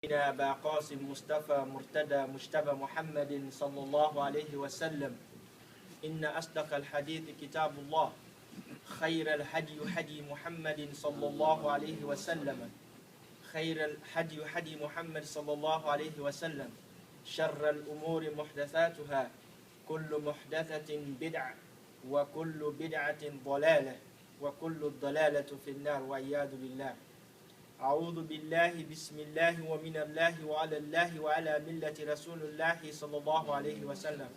أبا قاسم مصطفى مرتدى مجتبى محمد صلى الله عليه وسلم. إن أصدق الحديث كتاب الله، خير الهدي هدي محمد صلى الله عليه وسلم، خير الهدي هدي محمد صلى الله عليه وسلم. شر الأمور محدثاتها، كل محدثة بدعة، وكل بدعة ضلالة، وكل الضلالة في النار والعياذ بالله. أعوذ بالله بسم الله ومن الله وعلى الله وعلى ملة رسول الله صلى الله عليه وسلم.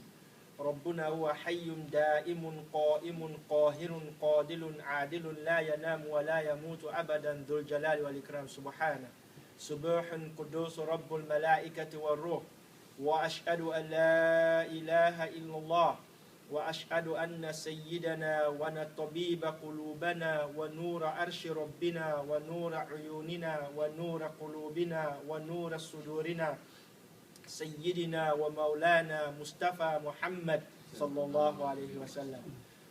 ربنا هو حي دائم قائم قاهر قادل عادل لا ينام ولا يموت أبدا ذو الجلال والإكرام. سبحانه سبوح قدوس رب الملائكة والروح. وأشهد أن لا إله إلا الله، وأشهد أن سيدنا ونطبيب قلوبنا ونور عرش ربنا ونور عيوننا ونور قلوبنا ونور صدورنا سيدنا ومولانا مصطفى محمد صلى الله عليه وسلم.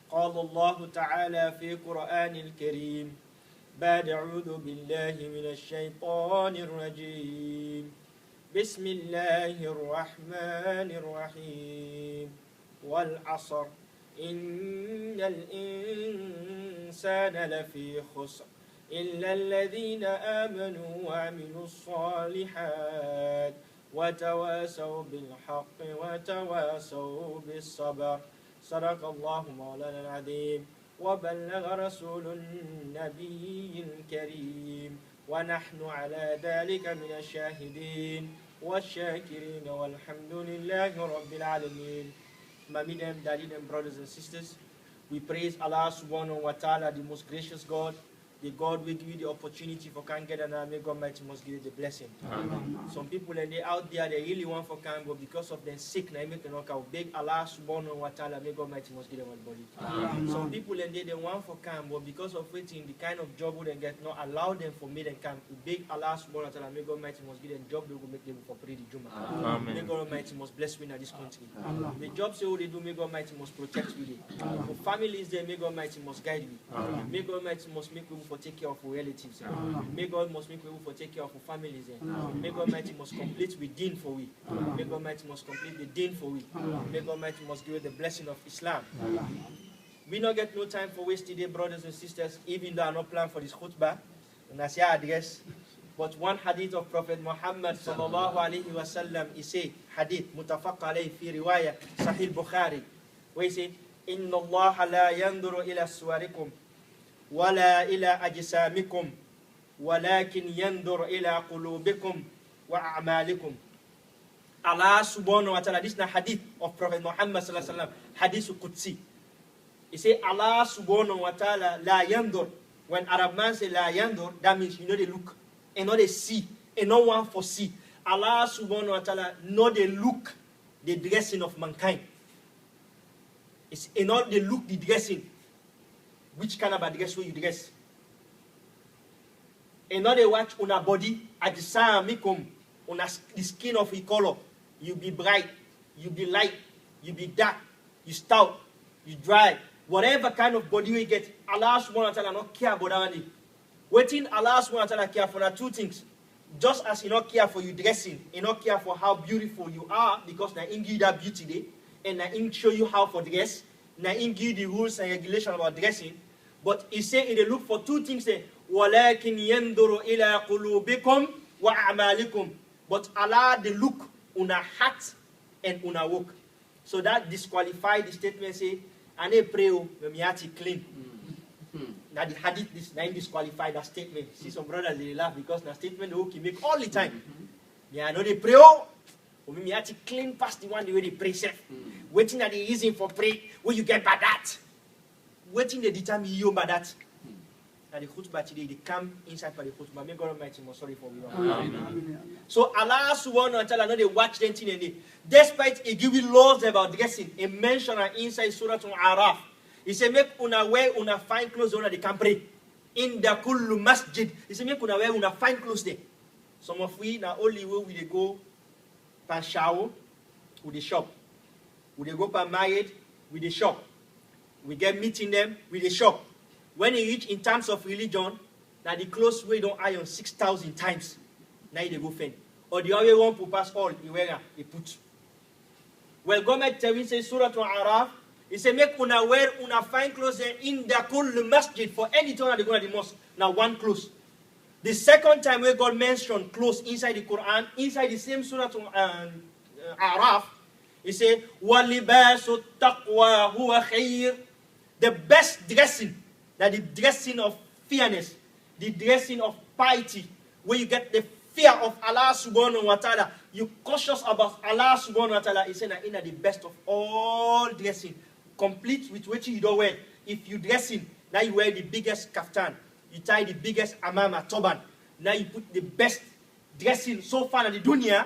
قال الله تعالى في القرآن الكريم بعد أعوذ بالله من الشيطان الرجيم. بسم الله الرحمن الرحيم. والعصر إن الإنسان لفي خسر إلا الذين آمنوا وعملوا الصالحات وتواصوا بالحق وتواصوا بالصبر. صدق الله مولانا العظيم وبلغ رسول النبي الكريم، ونحن على ذلك من الشاهدين والشاكرين والحمد لله رب العالمين. My medium, daddy, and brothers and sisters, we praise Allah subhanahu wa ta'ala, the most gracious God, the God will give you the opportunity for can get and may God mighty must give you the blessing. Amen. Some people and they out there, they really want for can, but because of their sick, they make an okay, beg Allah subhanahu wa ta'ala, may God mighty must give them one body. Amen. Some people and they want for can, but because of waiting, the kind of job they get not allow them for made and can. Beg Allah subhanahu wa ta'ala, may God mighty must give them job they will make them for pray the Juma. May God mighty must bless we in this country. Amen. The jobs they will they do, may God mighty must protect you. For families there, may God mighty must guide you. May God mighty must make you for take care of our relatives. May God must make people for take care of our families. May God mighty must complete with deen for we. May God mighty must complete the deen for we. May God mighty must give the blessing of Islam. We not get no time for waste today, brothers and sisters, even though I not plan for this khutbah and I say address. But one hadith of Prophet Muhammad sallallahu alaihi wasallam is a hadith mutafaq alayhi fi riwayah Sahih Bukhari, where he said, "Inna Allah la yanduru ila suwarikum ولا إلى أجسامكم ولكن ينظر إلى قلوبكم وأعمالكم." Allah subhanahu wa ta'ala, this is the hadith of Prophet Muhammad sallallahu alaihi wasallam, hadith Qudsi. He say Allah subhanahu wa ta'ala la yandur. When Arab man say la yandur, that means you know they look, and not they see, and no one foresee. Allah subhanahu wa ta'ala know they look the dressing of mankind. It's not they look the dressing. Which kind of a dress will you dress? And now they watch on a body at the samikum, on the skin of a color. You be bright, you be light, you be dark, you stout, you dry. Whatever kind of body you get, Allah subhanahu wa ta'ala not care about that. Waiting Allah subhanahu wa ta'ala care for the two things. Just as He not care for you dressing, He not care for how beautiful you are, because na He give you that beauty day, and na He show you how for dress. Now, He give the rules and regulations about dressing, but He say He look for two things. وَلَكِنْ يَنْظُرُ إِلَىٰ قُلُوبِكُمْ وَأَعْمَالِكُمْ. But Allah they look on a heart and on a work. So that disqualify the statement. Say, "Ane pray o, me heart clean." Now the hadith this now disqualify that statement. See some brothers they laugh because that statement they okay make all the time. Yeah, I know they pray o, me heart clean past the one the way they pray self. Waiting at the reason for pray, where you get by that. Waiting the determine you by that. And the khutbah today, they come inside for the khutbah. May God Almighty most sorry for me. So Allah subhanahu wa ta'ala know they watch them thing and they, despite He give you laws about dressing, He mention inside Surah Al-Araf. He say make una wear una fine clothes una they can pray. In the kullu masjid. He say make una wear una fine clothes there. Some of we now only way we they go pan shower with the shop. We they go per married with the shop. We get meeting them with the shop. When you reach in terms of religion, now the clothes we don't iron 6,000 times. Now they go fend. or the other one to pass all, he put. Well, government telling say Surah Al-Araf, he say make una wear una fine clothes in the kul masjid for any time they go to the mosque. Now one clothes. The second time where God mentioned clothes inside the Quran, inside the same Surah Al-Araf, he say walibasu taqwa huwa khair. The best dressing, that the dressing of fairness, the dressing of piety, where you get the fear of Allah subhanahu wa ta'ala, you cautious about Allah subhanahu wa ta'ala, is saying in the best of all dressing, complete with what you don't wear. If you dressing, now you wear the biggest kaftan, you tie the biggest amama, turban, now you put the best dressing so far in the dunya.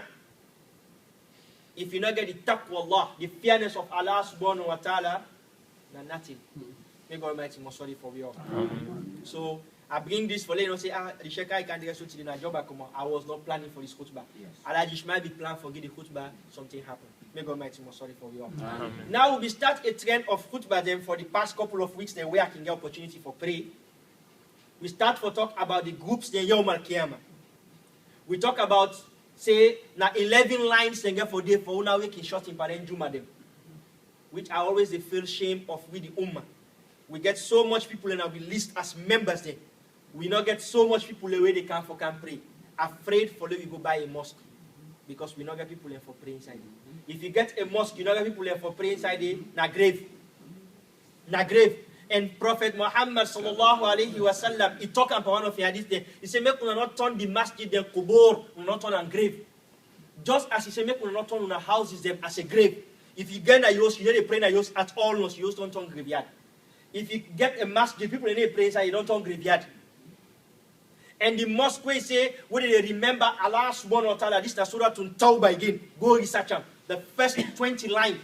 If you not get the taqwa Allah, the fairness of Allah subhanahu wa ta'ala, then nothing. May God Almighty most sorry for you all. So I bring this for you know say the Sheikh I can't dress to the Najoba come on. I was not planning for this khutbah. Allah just might be planned for the khutbah, something happened. May God Almighty most sorry for you all. Now we start a trend of khutbah then for the past couple of weeks then where I can get opportunity for pray. We start for talk about the groups then Yawm al-Qiyamah. We talk about say now 11 lines then get for day for una week in short in parent Juma them. Which I always they feel shame of with the Ummah. We get so much people and we list as members there. We not get so much people the way they can pray. Afraid for them we go buy a mosque. Because we not get people there for pray inside it. If you get a mosque, you not get people there for pray inside it, na grave. Na grave. And Prophet Muhammad sallallahu alayhi wa sallam, he talk about one of the hadith there. He said, make we not turn the masjid the kubur, we not turn and grave. Just as he said, make we not turn our houses them as a grave. If you get a yos, you don't pray in a yos at all, no, you don't turn graveyard. If you get a masjid, people in a pray inside, you don't turn graveyard. And the mosque where say, where they remember Allah subhanahu wa ta'ala, this is Surah Tawbah again. Go research them. The first 20 line,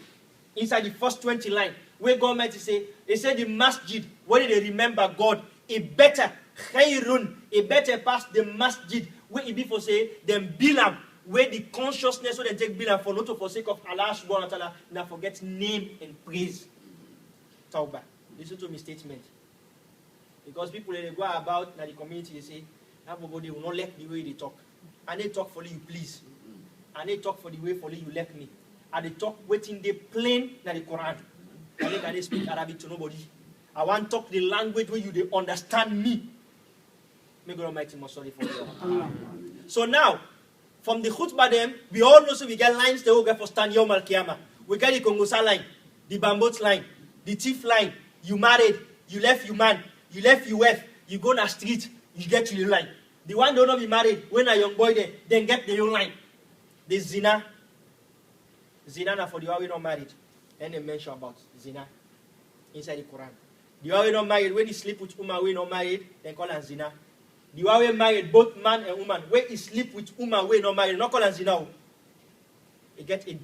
inside the first 20 line, where government say, they say the masjid, where they remember God, a better khairun, a better past the masjid, where it be for say, them bilam, where the consciousness where they take bilam for not to forsake of Allah subhanahu wa ta'ala, now forget name and praise. Tawbah. Listen to my statement. Because people they go about now the community, they say, everybody will not like the way they talk. And they talk for you, please. And they talk for the way for you like me. And they talk waiting they plain na the Quran. And they can speak Arabic to nobody. I want to talk the language where you they understand me. May God Almighty most sorry for you. So now, from the khutbah them, we all know so we get lines they will get for stand Yawm al-Qiyamah. We get the Kongosa line, the Bambot line, the Thief line. You married, you left your man, you left your wife, you go na street, you get to the line. The one don't not be married, when a young boy there, then get the young line. The zina. Zina na for the one we not married. And they mention about zina inside the Quran. The one we not married, when he sleep with woman we not married, then call him zina. The one we married, both man and woman, when he sleep with woman we not married, not call him zina. He get a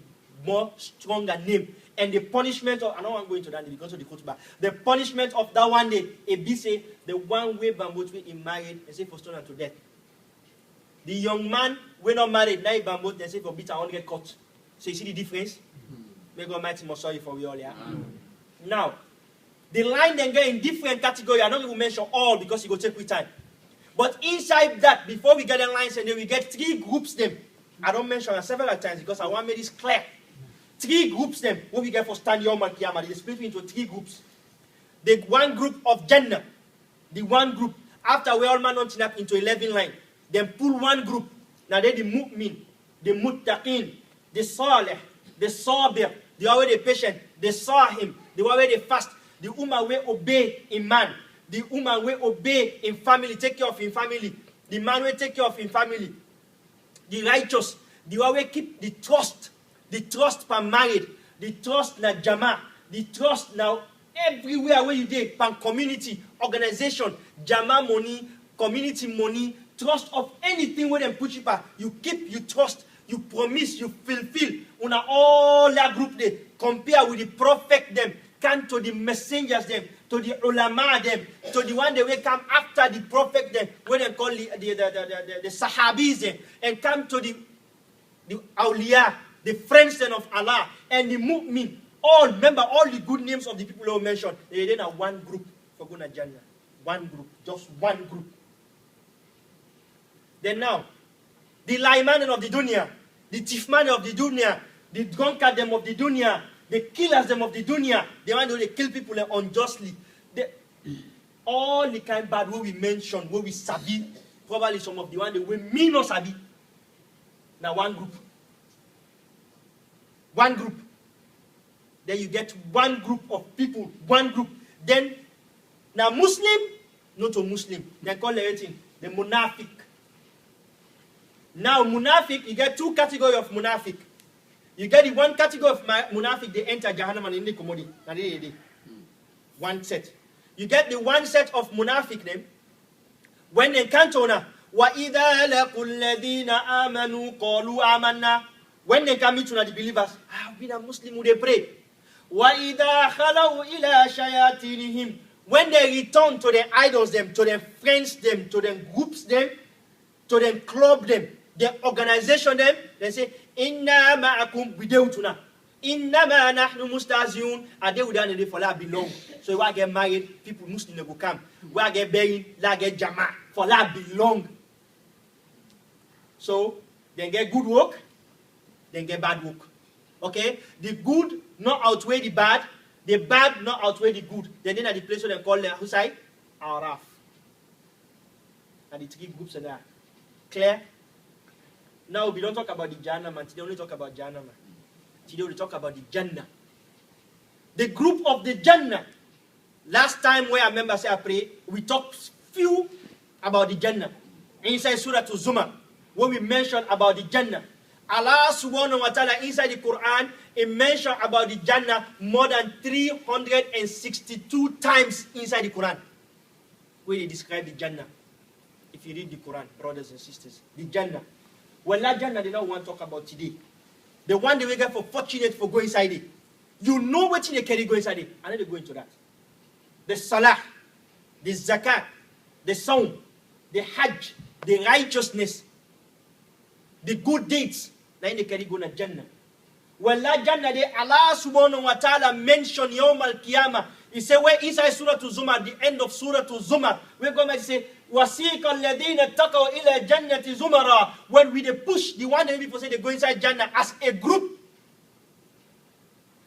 more stronger name. And the punishment of, I don't want to go into that because of the khutbah. The punishment of that one day, it be say, the one way Bambot we married, and say for stolen to death. The young man, we not married, now Bambot, they say for beat, I want to get caught. So you see the difference? May God Almighty most sorry for you all, yeah? Now, the line then get in different category. I don't even mention all because it will take me time. But inside that, before we get the lines, and then we get 3 groups them. I don't mention it several times because I want to make this clear. 3 groups them, what we get for stand Yawm al-Qiyamah, they split into 3 groups. The one group of Jannah, the one group, after we all man up into 11 line, then pull one group. Now they the mu'min, the muttaqin, the salih, the sabir, the one way the patient, the sahim, the one way the fast, the ummah way obey in man, the ummah way obey in family, take care of in family, the man way take care of in family, the righteous, the one way keep the trust per married, the trust na jama, the trust now everywhere where you dey, pan community, organization, jama money, community money, trust of anything where them put you back, you keep, you trust, you promise, you fulfill. Una all that group they compare with the prophet them, come to the messengers them, to the ulama them, to the one that will come after the prophet them, when they call the sahabis them, and come to the awliya, the friends of Allah, and the mu'min, all, remember all the good names of the people who mentioned, they then are one group for Guna Jannah. One group, just one group. Then now, the lyman of the dunya, the thief man of the dunya, the drunkard them of the dunya, the killers them of the dunya, the one who they kill people unjustly. All the kind of bad what we mentioned, what we sabi, probably some of the one that we mean not sabi. Now one group. One group. Then you get one group of people, one group. Then, now Muslim, not a Muslim. They call it the munafiq. Now munafiq, you get two categories of munafiq. You get the one category of munafiq, they enter Jahannam and in the commodity. One set. You get the one set of munafiq them. When they can't honor, وَإِذَا لَقُوا الَّذِينَ آمَنُوا قَالُوا آمَنَّا. When they come into the believers, we are Muslim, who they pray. وَإِذَا خَلَوْا إِلَى شَيَاطِينِهِمْ. When they return to their idols them, to their friends them, to their groups them, to their club them, their organization them, they say, Inna ma'akum bidewtuna. Inna ma nahnu mustaziyun. And they would not for that belong. So if I get married, people Muslim will come. When I get buried, I get jama. For that belong. So, they get good work, then get bad work. Okay? The good not outweigh the bad not outweigh the good. Then at the place where they call them Husay, Araf. And the three groups are there. Clear? Now we don't talk about the Jannah, man. Today we only talk about Jannah, man. Today we talk about the Jannah. The group of the Jannah. Last time where I remember say I pray, we talked few about the Jannah. Inside Surah to Zumar, when we mentioned about the Jannah. Allah subhanahu wa ta'ala inside the Quran, it mentioned about the Jannah more than 362 times inside the Quran. Where they describe the Jannah. If you read the Quran, brothers and sisters, the Jannah. Well, that Jannah they don't want to talk about today. The one they will get for fortunate for going inside it. You know what they carry go inside it. And then they go into that. The Salah, the Zakat, the Sawm, the Hajj, the righteousness, the good deeds. Then they carry go to Jannah. Well, that Jannah, they Allah subhanahu wa ta'ala mentioned Yawm al-Qiyamah. He said, where inside Surah to Zumar, the end of Surah to Zumar, we're going to say, وَسِيقَ الَّذِينَ اتَّقَوْا إِلَى جَنَّةِ زُمَرًا. When we they push, the one that people say they go inside Jannah as a group.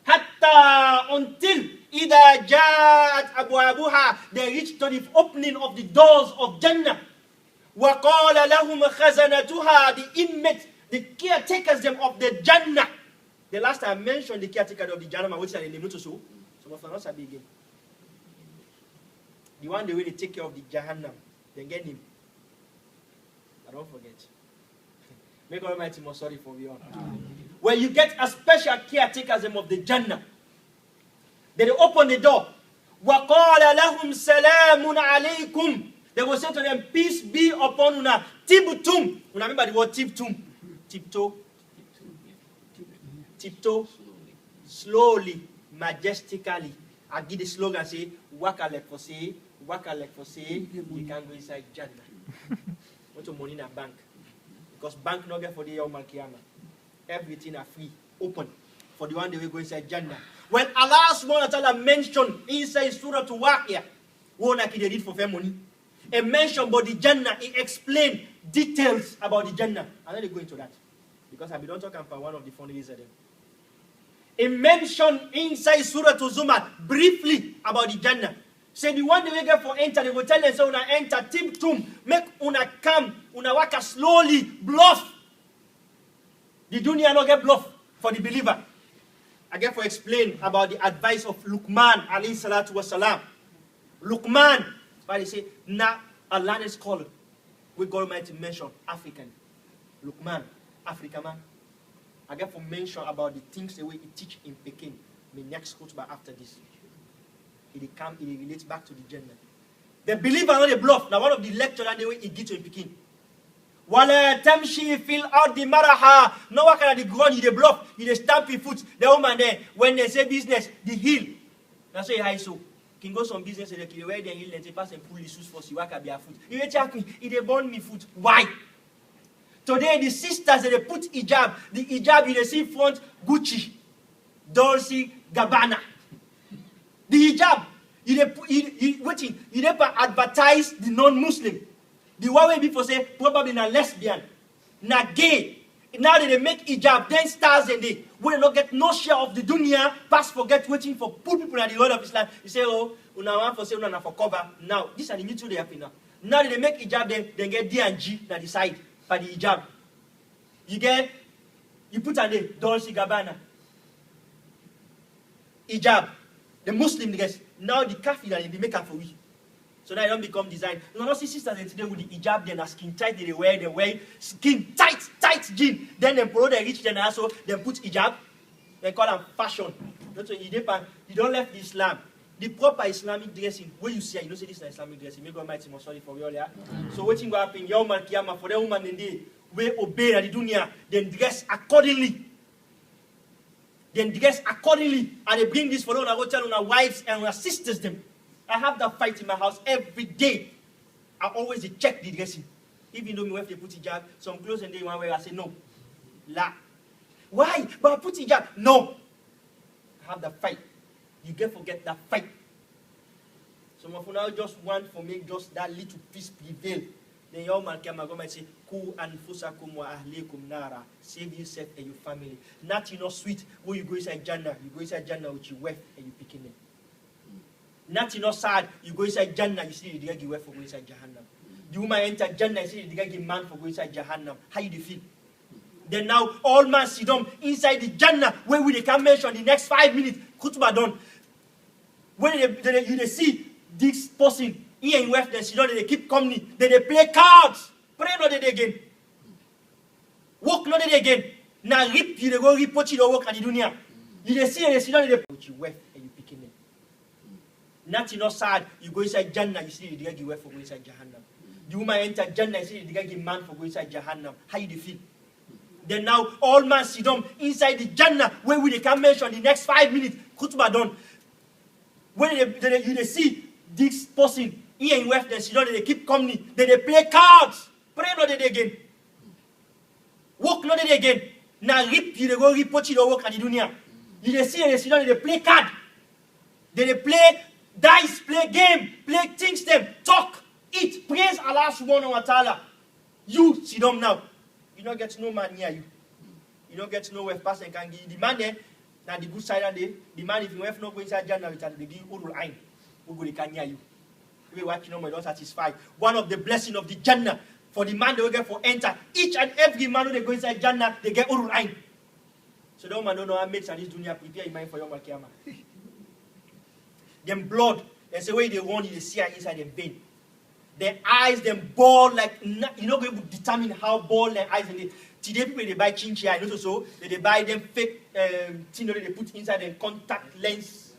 Hatta until إِذَا جَاءَتْ أَبْوَابُهَا, they reach to the opening of the doors of Jannah. وَقَالَ لَهُمْ خَزَنَتُهَا, the inmates, the caretakers them of the Jannah. The last time I mentioned the caretaker of the Jannah, which are in the name to so. Some of us are big again. The one the way they take care of the Jahannam, then get him. But don't forget. Make Almighty more sorry for you all. Where you get a special caretakers of the Jannah. Then they open the door. وَقَالَ لَهُمْ سَلَامٌ عَلَيْكُمْ. They will say to them, peace be upon una. Tibtum. Remember the word tibtum. Tiptoe. Tiptoe. Slowly. Majestically. I give the slogan say, waka like for say, you can go inside Jannah. Want to money in a bank. Because bank not get for the Yawm al-Qiyamah. Everything are free, open. For the one that will go inside Jannah. When Allah subhanahu wa ta'ala mentioned inside Surah to Waqiyah, who they did for fair money. It mentioned about the Jannah, it explained details about the Jannah. I'm not going into that. Because I don't talk about one of the fundraisers of them. It mentioned inside Surah to Zumar briefly about the Jannah. Say the one they will get for enter, they will tell them, so una enter, tiptum, make una come, una waka slowly, bluff. The dunya not get bluff for the believer. I get for explain about the advice of Luqman, alayhi salatu wasalam. Luqman, why they say, na Allah is called. We go to mention African. Luqman, African man. I get for mention about the things the way he teach in Peking. My next khutbah after this. It relates back to the Jannah. The believer not a bluff. Now one of the lecturers the way he get to in Peking. Wala tamshi fil ardi maraha. No one can the ground, he bluff, he stamp his foot. The woman there, when they say business, the hill. That's why high so. Can go some business and they wear the hill and they pass and pull the shoes for you work at their foot. He will check me, he burn me foot. Why? Today the sisters they put hijab. The hijab you see front Gucci, Dolce Gabbana. The hijab you advertise the non-Muslim. The one way people say probably a lesbian. na gay. Now they make hijab, then stars and they will not get no share of the dunya, pass forget waiting for poor people at the world of Islam. You say, oh, una want for say una for cover. Now, these are the new two they happen now. Now they make hijab, then get D and G na the side for the hijab. You put on the Dolce Gabbana. Hijab. The Muslim guys. Now the kafir and they make up for we. So now it don't become design. You know, see sisters today with the hijab, then a skin tight, they wear skin tight jean. Then they follow the rich, then also they put hijab. They call them fashion. You don't left the Islam. The proper Islamic dressing, where you see, you know, say this is Islamic dressing. May God mighty most sorry for you all, yeah? So what thing go happen? Your man kiyama for the woman in the way obey the dunya, then dress accordingly. And they bring this for them, I go tell our wives and our sisters them. I have that fight in my house every day. I always check the dressing. Even though my wife they put hijab, some clothes and they one way I say no. La. Why? But I put hijab. No. I have that fight. You can forget that fight. Some of you now just want for me just that little peace prevail. Then your man come and say, Ku anfusakum wa ahlikum nara. Save yourself and your family. Not sweet. When you go inside Jannah, with your wife and you picking them. Not sad. You go inside Jannah, you see the guy give wife for go inside Jahannam. The woman enter Jannah, you see the guy give man for go inside Jahannam. How you feel? Then now all man sit down inside the Jannah where we can mention the next 5 minutes. Khutbah done. When you see this person here in West, then sit down, they keep coming. Then they play cards. Pray not they again. Work not they again. Now rip you they go report you work at the dunya. You see they sit down, they put you wife and you picking them. Not sad. You go inside Jannah, you see the guy give wife for go inside Jahannam. The woman enter Jannah, you see the guy give man for go inside Jahannam. How you feel? Then now all man sit down inside the Jannah where we can mention the next 5 minutes. Khutbah done. When you see this person here in West, then sit down, they keep coming. Then they play cards. Pray not they again. Work not they again. Now rip you they go report you work at the dunya. You see they sit down, they play card. Then they play dice, play game, play things them, talk, eat, praise Allah subhanahu wa ta'ala. You sit down now. You don't get no man near you. You don't get no wife person can give the man there. Now the good side of the man if you have no go inside Jannah with they give Urul Ain. Who go they can near you. We watching my don't satisfy. One of the blessing of the Jannah for the man they will get for enter. Each and every man who they go inside Jannah, they get Urul Ain. So that man don't know how mates and this dunya prepare your mind for your Malkiyama. Them blood, that's the way they run, you see inside them vein. Their eyes, them ball like you know able to determine how ball their eyes and they today people they buy chinchi eye, so they buy them fake thing they put inside them contact lens.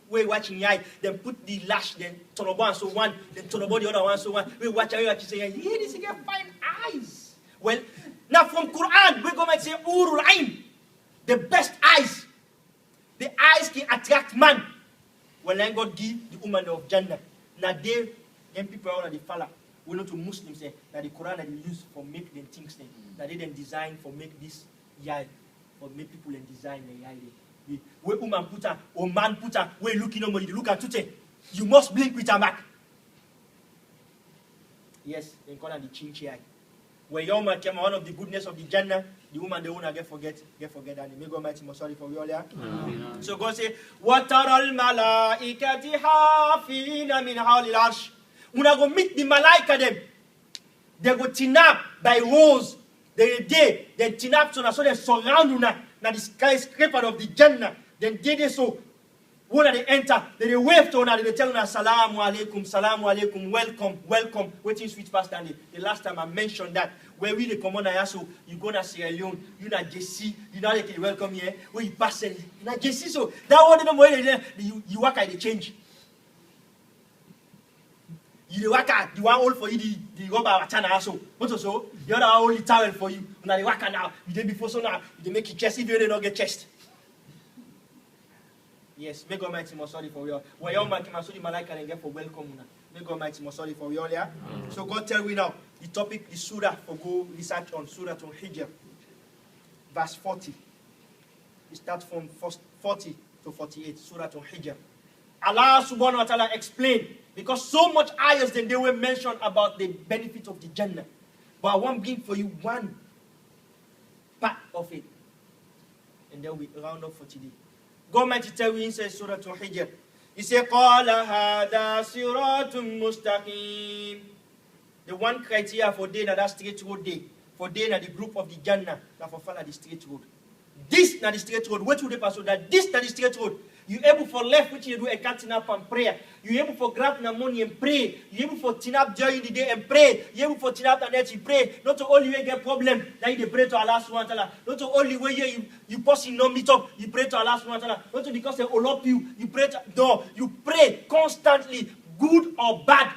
We watching the eye, then put the lash, then turn about and so one, then turn about the other one, so one. We watch you say, yeah, this get fine eyes. Well, now from Quran, we go and say Urul Ain, the best eyes. The eyes can attract man. Well, then God give the woman of Jannah. Now they them people all the falla. We know to Muslims say that the Quran that they use for make them things then. That they then design for make this yai. For make people and design the yai. Where woman put her, or man put her, where looking on you look at today. You must blink with her back. Yes, they call her the chinchi eye. Where young man came one of the goodness of the Jannah, the woman the owner get forget and may God mighty most sorry for you all yeah. So God say, Wataral malaikati hafina min hawlil arsh. Una go meet the malaika them. They go tinap by rows. They tinap so they surround una. Now the skyscraper of the Jannah. Then they so when they enter, they wave to una, they tell una salamu alaikum, welcome. Waiting switch past and the last time I mentioned that where we the commander so you go to Sierra Leone, you na JC, you know they can welcome here, where you pass it, na JC so that one no more you work at the change. You work at the one all for you the rubber watana so. What so? The other only towel for you. Now the worker now, you did before so now, you make it chest if you don't get chest. Yes, may God mighty most sorry for you all. Where your man came so the malaika and get for welcome now. May God mighty most sorry for you all, yeah? So God tell we now, the topic, the surah for go research on Surah to Hijr. Verse 40. It starts from 40 to 48, Surah to Hijr. Allah subhanahu wa ta'ala explained, because so much ayahs then they were mentioned about the benefit of the Jannah. But I want to bring for you one part of it. And then we round up for today. God might tell you inside Surah Al-Hijr. He said, قَالَ هَذَا صِرَاطٌ مُسْتَقِيمٌ. The one criteria for day, that straight road day. For day, the group of the Jannah, that for follow the straight road. This na the straight road. What would they pass? That this na the straight road. You able for left, which you do a catching up and prayer. You able for grab na money and pray. You able for tin up during the day and pray. You able for tin up and net you pray. Not to only way get problem, that you pray to Allah subhanahu wa ta'ala. Not to only way you person no meet up, you pray to Allah subhanahu wa ta'ala. Not to because they all up you pray to no, you pray constantly, good or bad.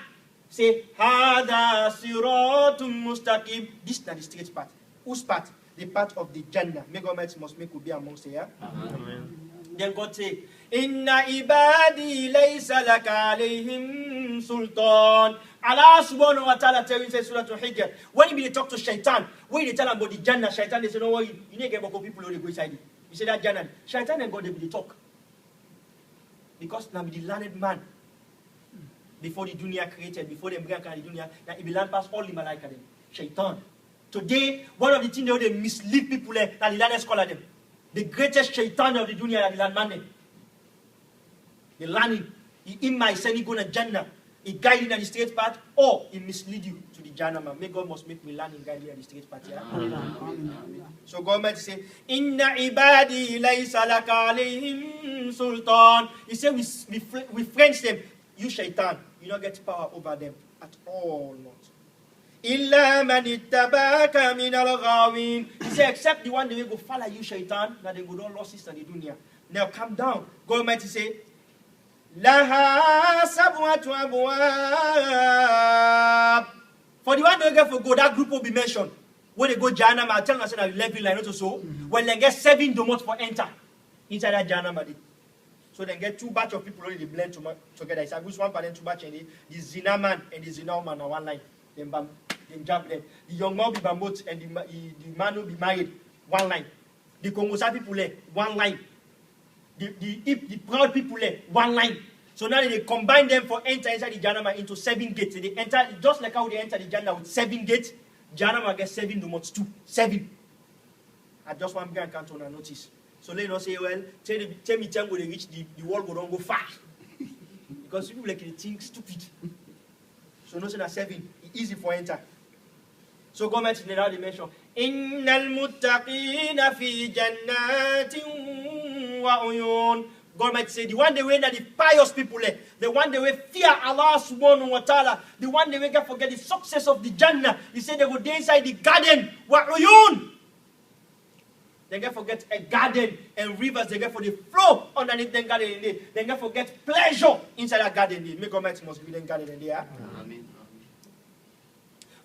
Say, Hada siratun mustaqim. This is the straight path. Whose path? The path of the Jannah. May God must make be amongst here. Amen. Then God say, Inna ibadi laysa laka alayhim sultan. Allah subhanahu wa ta'ala tell you in Surah Al-Hijr. When you talk to Shaitan, when you tell them about the Jannah, Shaitan, they say, no, you need to get more people who go inside it. You say that Jannah. Shaitan and God, they will talk. Because now the learned man, before the dunya created, before the embryo created the dunya, that it will learn past all the malaika them. Shaitan. Today, one of the things they mislead people that the learned scholar them. The greatest shaitan of the dunya that the learned man them. The learning, he in my son, he go to Jannah. He guide you in the straight path, or he mislead you to the Jannah. May God must make me learn and guide you in the straight path. Yeah? Amen. So God might say, Inna ibadi laysa laka alayhim sultan. He said, we French them. You shaitan, you don't get power over them at all, not. Illa man ittabaka min al-ghawin. He said, except the one that will go follow you, shaitan, that they go don't lost sister the dunya. Now calm down. God Almighty say, Laha sabwatu abwab. For the one that will go, that group will be mentioned. When they go Jahannam, I'll tell them that 11 line also. When they get 7 domot for enter inside that Jahannam. So they get 2 batch of people already blend together. It's a good one for them 2 batch and the zina man and the zina woman on one line. Then jump them. The young man will be bambot and the man will be married. One line. The Congosa people one line. The proud people one line. So now they combine them for enter inside the Jahannam into 7 gates. They enter just like how they enter the Jannah with 7 gates. Jahannam gets 7 domots too. 7. I just want to count on a notice. So let us say, well, tell me time when they reach the world will don't go fast. Because people like they think stupid. So no say that 7, it's easy for enter. So go back to the dimension. Innal muttaqina fi jannatin wa uyun. God might say, the one they way that the pious people, the one they will fear Allah subhanahu wa ta'ala, the one they will get forget the success of the Jannah. He said they go there inside the garden, wa uyun. They get forget a garden and rivers, they get for the flow underneath the garden. They get forget pleasure inside that garden. Make God might must be the garden in there. Amen.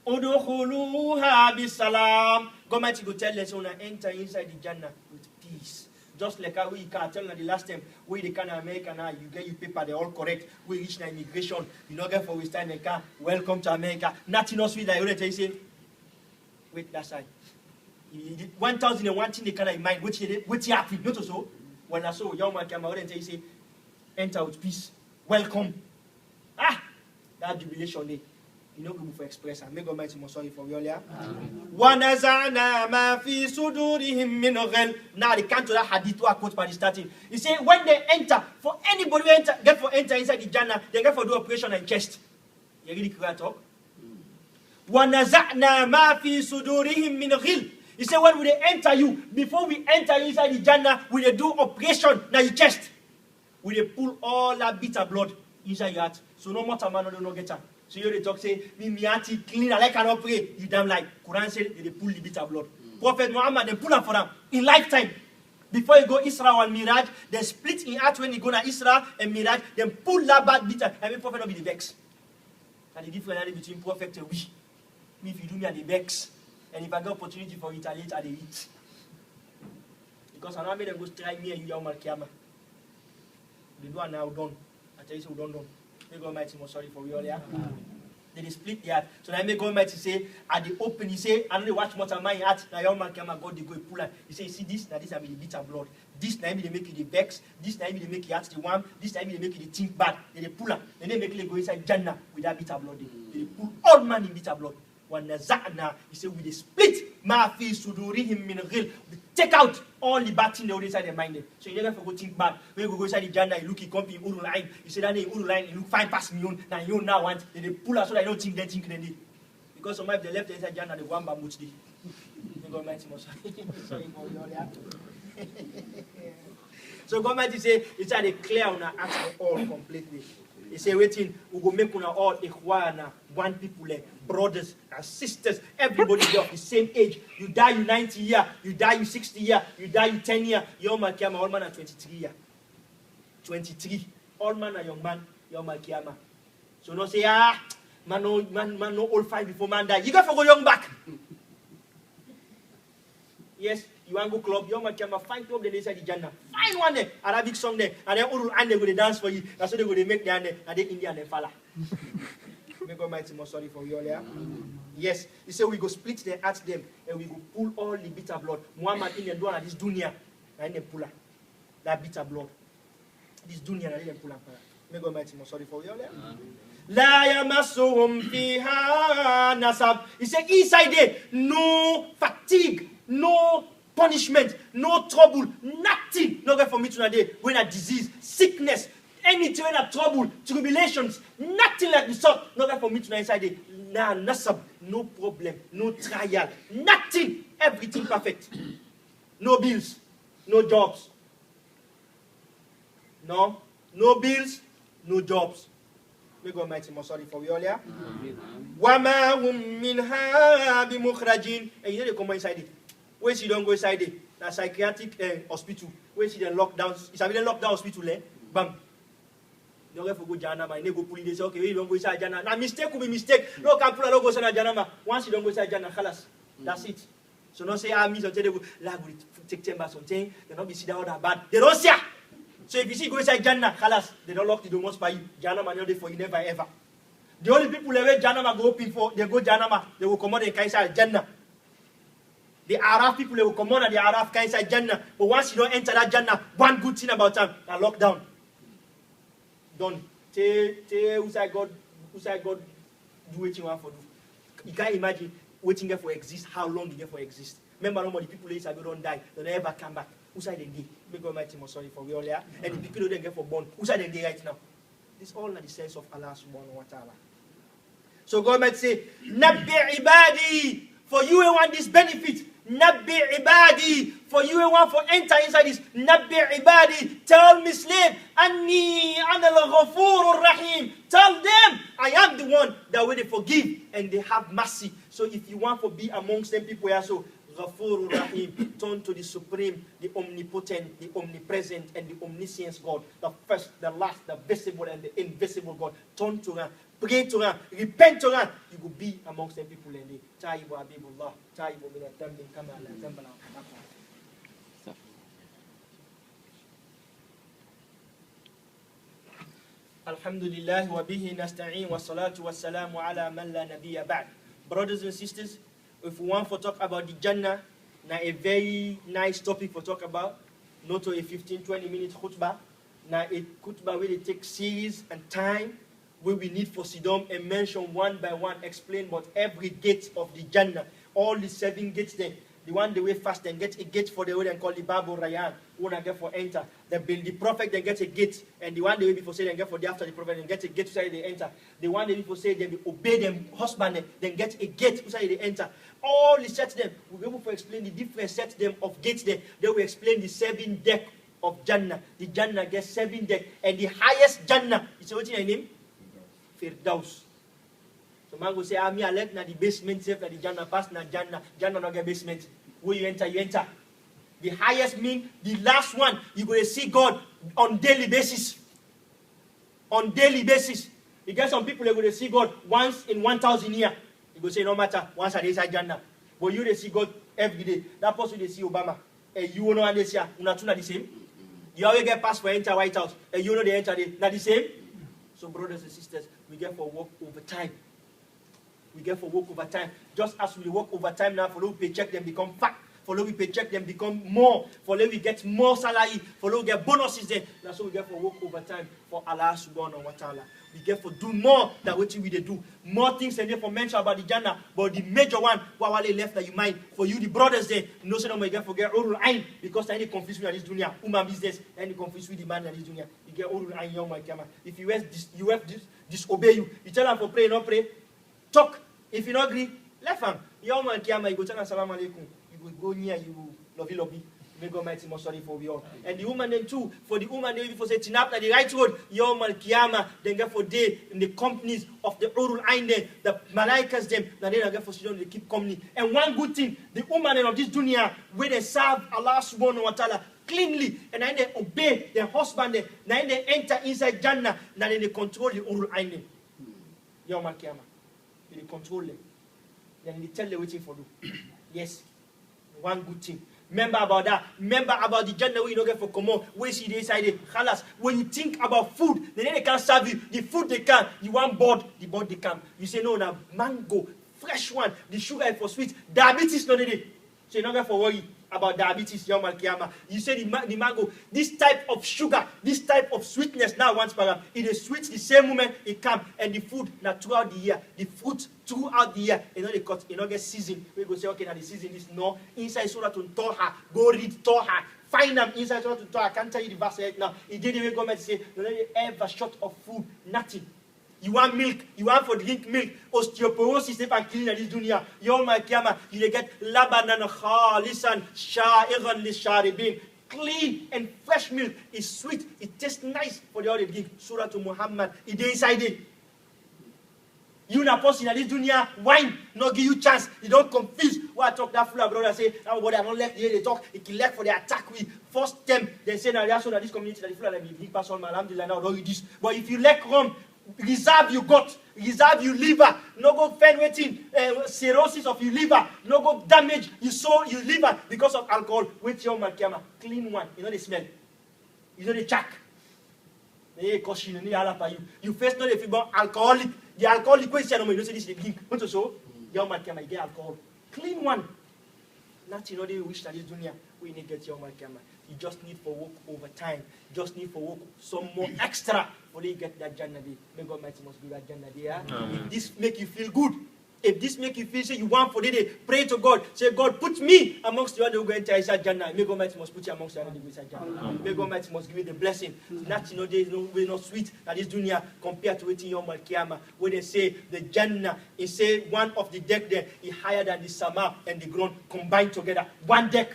Udkhuluha bisalam. God might go tell us to enter inside the Jannah with peace. Just like how we can tell the last time, we the kind of America now, you get your paper, they're all correct. We reach the immigration, you know, get for we stand in the car, welcome to America. Nothing else with that. You say, wait, that's right. 1,001 thing they kind of in mind, which you happy, not so. When I saw young man come out and say, enter with peace, welcome. That jubilation day. You know, go for express and make God mighty more sorry for you all, yeah? وَنَزَعْنَا مَا فِي صُدُورِهِمْ مِنْ غِلٍّ. Now they come to that hadith to quote by the starting. He said, when they enter, for anybody who enter inside the Jannah, they get for do operation and chest. You really clear talk? وَنَزَعْنَا مَا فِي صُدُورِهِمْ مِنْ غِلٍّ. He said, when we enter you, before we enter inside the Jannah, we do operation na your chest. We pull all that bitter blood inside your heart. So no matter man no get her. So you talk say, me auntie clean, I cannot pray. You damn like Quran say they pull the bitter blood. Prophet Muhammad they pull them for them in lifetime. Before you go Isra and Miraj, they split in half when you go to Isra and Miraj, then pull that bad bitter. I mean, Prophet not be the vex. And the difference between prophet and we. Me if you do me at the vex. And if I get opportunity for retaliate, I eat. Because I know me them go strike me and you Yawmal Kiyama. They do are now done. I tell you so done. May God Almighty most sorry for you all, yeah? They split the heart. So now may God Almighty say, at the open, he say, I don't watch much of my heart. Now Yawmal Kiyama, God they go pull out. He say, see this, now this I mean the bitter blood. This time they make you the vex. This time they make you heart the warm. This time they make you the think bad. Then they pull out. Then they make you go inside Jannah with that bitter blood. They pull all man in bitter blood. وَنَزَعْنَا, he said, we split مَا فِي صُدُورِهِمْ مِنْ غِلٍّ. We take out all the bad things they already inside their mind. So you never go think bad. When you go inside the Jannah, you look, you come in Urul Ain. You say that in Urul Ain, you look fine past me. Now you now want, they pull out so that I don't think they think they need. Because some of the left inside Jannah, they go and bamboozle. God mighty most. Sorry for you. So God mighty say, it's a clear on our answer all completely. He say, waiting, we go make una all ikhwana, one people, brothers and sisters, everybody there of the same age. You die you 90 years, you die you 60 years, you die you 10 years. Yom Kiyama, all man are 23 years. 23. All man are young man, Yom Kiyama. So no say, man no old fine before man die. You got to go young back. Yes, you want to go club, Yom Kiyama, fine club, then they say the Jannah. Fine one there, Arabic song there, and then Urul and they go to dance for you. That's what they go to make there, and then India and then Fala. May God mighty more sorry for you all there. Yes, he said we go split them at them, and we go pull all the bitter blood. Muhammad in the door and this dunya, and then pull that bitter blood. This dunya and then pull up. May God mighty more sorry for you all there. La yamassuhum fiha nasab. He said inside there, no fatigue, no punishment, no trouble, nothing. No good for me today. When a disease, sickness, anything, when a trouble, tribulations, nothing like the sort. No good for me tonight inside there. Nah, nasab, no problem, no trial, nothing. Everything perfect. No bills, no jobs. No bills, no jobs. May God mighty more sorry for you all, yeah? Wama hum minha bimukhrajin. And you know they come inside it. Where she don't go inside it? A psychiatric hospital. Where she then lockdown. It's a lockdown hospital, bam. Don't get for go Janama. And they go pulling. They say, okay, you don't go inside Janama. Now mistake will be mistake. No can pull a logo inside Janama. Once you don't go inside Janama, khalas. That's it. So don't say, me something they go, la go take time by something. They don't be see that all that bad. They don't see. So if you see go inside Jannah, khalas, they don't lock the doors by you. Jannah man, not for you, never ever. The only people where Jannah go open for, they go Jannah, they will come out and inside Jannah. The Arab people, they will come out and the Arab inside Jannah. But once you don't enter that Jannah, one good thing about them, they are locked down. Done. Who's I God do what you want for do. You can't imagine waiting there for exist, how long you there for exist. Remember, normally people later don't die, they never come back. Who's I then May God mighty more sorry for we all there. And the people who don't get for born, who's I then right now? This all in the sense of Allah subhanahu wa ta'ala. So God might say, Nabbi ibadi, for you who want this benefit. Nabbi ibadi, for you who want to enter inside this. Nabbi ibadi, tell me slave, Anni anal ghafurur rahim. Tell them, I am the one that will forgive and they have mercy. So if you want to be amongst them people here, so Ghafurur Rahim, turn to the supreme, the omnipotent, the omnipresent, and the omniscient God, the first, the last, the visible and the invisible God. Turn to Him, pray to Him, repent to Him. You will be amongst them people in the Taibu Abibullah, Taibu Mina Tambin Kamala, Tambala. Alhamdulillah wa bihi nasta'in wa salatu wa salamu ala man la nabiyya ba'd. Brothers and sisters, if we want to talk about the Jannah, now a very nice topic for talk about, not a 15-20 minute khutbah, now a khutbah where they take series and time, where we need for Sidom and mention one by one, explain about every gate of the Jannah, all the 7 gates there. The one the way fast and get a gate for the way and call the Babu Rayyan, who not get for enter. The prophet then get a gate, and the one the way before say then get for the after the prophet and get a gate to say they enter. The one the before say they obey them husband then get a gate to say they enter. All the sets them, we'll be able to explain the different sets them of gates there. Then we explain the 7 deck of Jannah. The Jannah gets 7 deck, and the highest Jannah, is what's your name? Firdaus. So man go say, me I let na the basement safe na the Jannah pass na Jannah no get basement. Where you enter, you enter. The highest mean, the last one, you're going to see God on daily basis. On daily basis. You get some people, they're going to see God once in 1,000 years. You go say, no matter, once a day inside Jannah. But you, they see God every day. That person, they see Obama. And you know, and they say, you're not the same. You always get passed for enter White House. And you know they enter there. Not the same. So brothers and sisters, we get for work over time. We get for work over time. Just as we work over time now, for those paycheck them become fat. follow we paycheck them become more, follow we get more salary, follow we get bonuses there. That's what we get for work overtime for Allah subhanahu wa ta'ala. We get for do more than what we do. More things and therefore mention about the Jannah, but the major one, what wale left that you mind for you, the brothers there, no say no more you get forget Urul Ain, because any confused with this dunya, human business, any confused with the man in this dunya, you get Urul Ain Yawm al-Qiyamah. If you have disobey you tell them for pray, not pray, talk. If you not agree, left hand. Yawm al-Qiyamah, you go tell them Assalamu alaikum. You will go near, you will lobby. May God mighty most sorry for we all. And the woman then too, for the woman they for say tinapta the right word, Yawm al-Qiyamah, then get for day in the companies of the Urul Ain there, the Malaikas them, then they get for children, they keep company. And one good thing, the woman of this dunya, where they serve Allah subhanahu wa ta'ala cleanly, and then they obey their husband, then they enter inside Jannah, then they control the Urul Ain. Yawm al-Qiyamah. They control them. Then they tell them waiting for you. Yes. One good thing. Remember about that. Remember about the Jannah where you don't get for common. Where you see the inside it. Khalas. When you think about food, they can't serve you. The food they can. You want board, the board they can. You say no, now mango, fresh one. The sugar is for sweet. Diabetes no need it. So you don't get for worry about diabetes, Yawm al-Qiyamah. You say the mango, this type of sugar, this type of sweetness now once per gram, it is sweet the same moment it comes, and the food now throughout the year, the fruit throughout the year, you know they cut, you know get season. We go say okay now the season is no inside Surah to Toha, go read Toha. Find them inside Surah to Toha. I can't tell you the verse right now. It did the way government say, don't ever short of food, nothing. You want milk, you want for drink milk, osteoporosis, if I'm clean at this dunya, Yawm al-Qiyamah, you get labanan khalisan sha'iran lisharibin. Clean and fresh milk is sweet, it tastes nice for the other drink. Surah to Muhammad, it is inside it. You na person at this dunya, wine, not give you chance, you don't confuse. What I talk that fool brother say, now brother I don't left here, they talk, it can left for the attack we first them, they say now that's that this community that the fool like big person, alhamdulillah, now don't you this. But if you lack rum, reserve you got, reserve you liver, no go find waiting, cirrhosis of your liver, no go damage you soul, your liver because of alcohol. Wait your Qiyamah, clean one, you know the smell, you know the chack. You face not if you born alcoholic, the alcoholic question, you don't say this is the drink. Want to show? Yawm al-Qiyamah, you get alcohol. Clean one. Not you know they wish that this dunya, we need to get Yawm al-Qiyamah. You just need for work over time. Just need for work some more extra for you get that Jannah day. May God mighty must give that Jannah day. Yeah? If this make you feel good, if this make you feel say you want for the day, pray to God. Say God, put me amongst the other who go enter inside Jannah. May God mighty must put you amongst the other who go inside Jannah. May God mighty must give you the blessing. Not you know there is no way not sweet that this dunya compared to waiting Yawm al-Qiyamah. When they say the Jannah, it say one of the deck there is higher than the Sama and the ground combined together. One deck.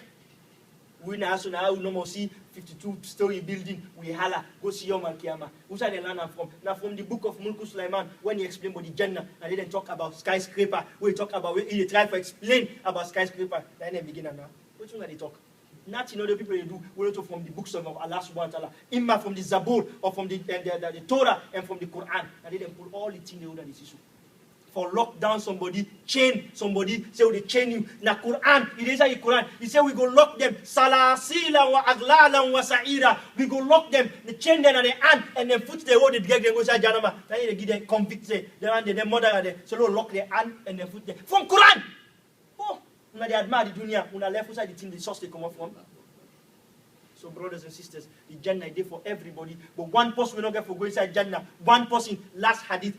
We now no more see 52-story building. We holla go see Yawm al-Qiyamah. Who's the land I'm from? Now from the book of Mulk Sulaiman, when he explained about the Jannah, and they didn't talk about skyscraper. We talk about he try to explain about skyscraper. Then they begin now. Which one are they talk? Not you know the people they do. We also from the books of Allah subhanahu wa ta'ala. Imma from the Zabur or from the Torah and from the Quran. And they then pull all the things they would have this issue. For lock down somebody, chain somebody, say they chain you. Na Quran, it is a Quran. He say we go lock them. Salasila wa aglalan wa sa'ira. We go lock them, the chain them and the hand, and then put the road, they get them go say Janama. Then they give them convict, say their mother are there. So they lock their hand and then put them. From Quran! Oh, now they admire the dunya. When I left inside the thing, the source they come up from. So brothers and sisters, the Jannah is there for everybody. But one person will not get for going inside Jannah. One person, last hadith.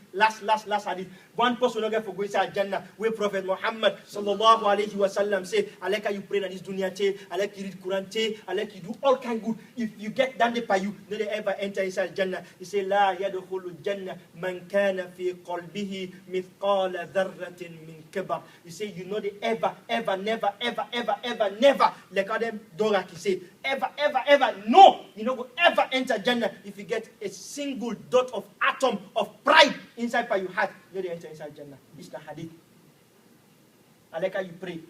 One person will not get for going inside Jannah. Where Prophet Muhammad sallallahu alayhi wa sallam say, I like how you pray in this dunya te, I like you read Quran te, I like you do all kind good. If you get done by you, then they ever enter inside Jannah. He say, La yadkhulu Jannah man kana fi qalbihi mithqala dharratin min kibar. You say, you know they ever, never. Like Adam Dorak, he say, ever, no, you know, go ever enter Jannah if you get a single dot of atom of pride inside by your heart. You know they enter inside Jannah. It's the hadith. I like how you pray.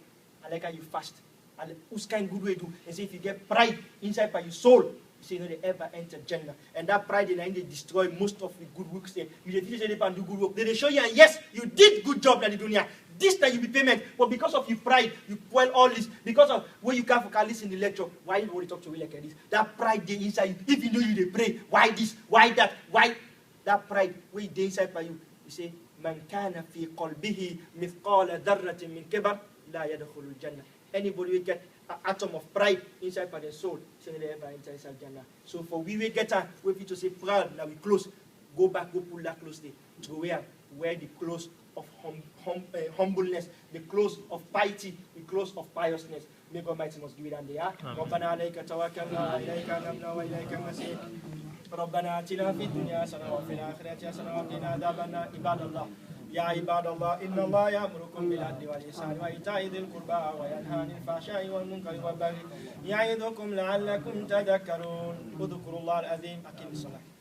I like how you fast. And whose kind good way do? And say if you get pride inside by your soul, you say you know they ever enter Jannah. And that pride in they destroy most of the good works there. You say they can do good work. They show you and yes, you did good job in the dunya. This that you be payment, but because of your pride, you spoil all this. Because of where you can't focus in the lecture, why you want to talk to me like this? That pride they inside you. If you know you they pray, why this? Why that? Why that pride? Where they inside by you? You say, Man kana fi qalbihi mithqala dharratin min kibar la yadkhulul jannah. Anybody will get atom of pride inside for the soul, say they ever inside Jannah. So for we get her, we fit to say proud, now we close. Go back, go pull that close there. To where the close of humbleness, the close of piety, the close of piousness. May God Almighty must give it and they are. ربنا عليك توكلنا وإليك أنبنا وإليك المصير. ربنا آتنا في الدنيا حسنة وفي الآخرة حسنة وقنا عذاب النار. عباد الله يا عباد الله إن الله يأمركم بالعدل والإحسان وإيتاء ذي القربى وينهى عن الفحشاء والمنكر والبغي يعظكم لعلكم تذكرون. اذكروا الله العظيم. أقم الصلاة.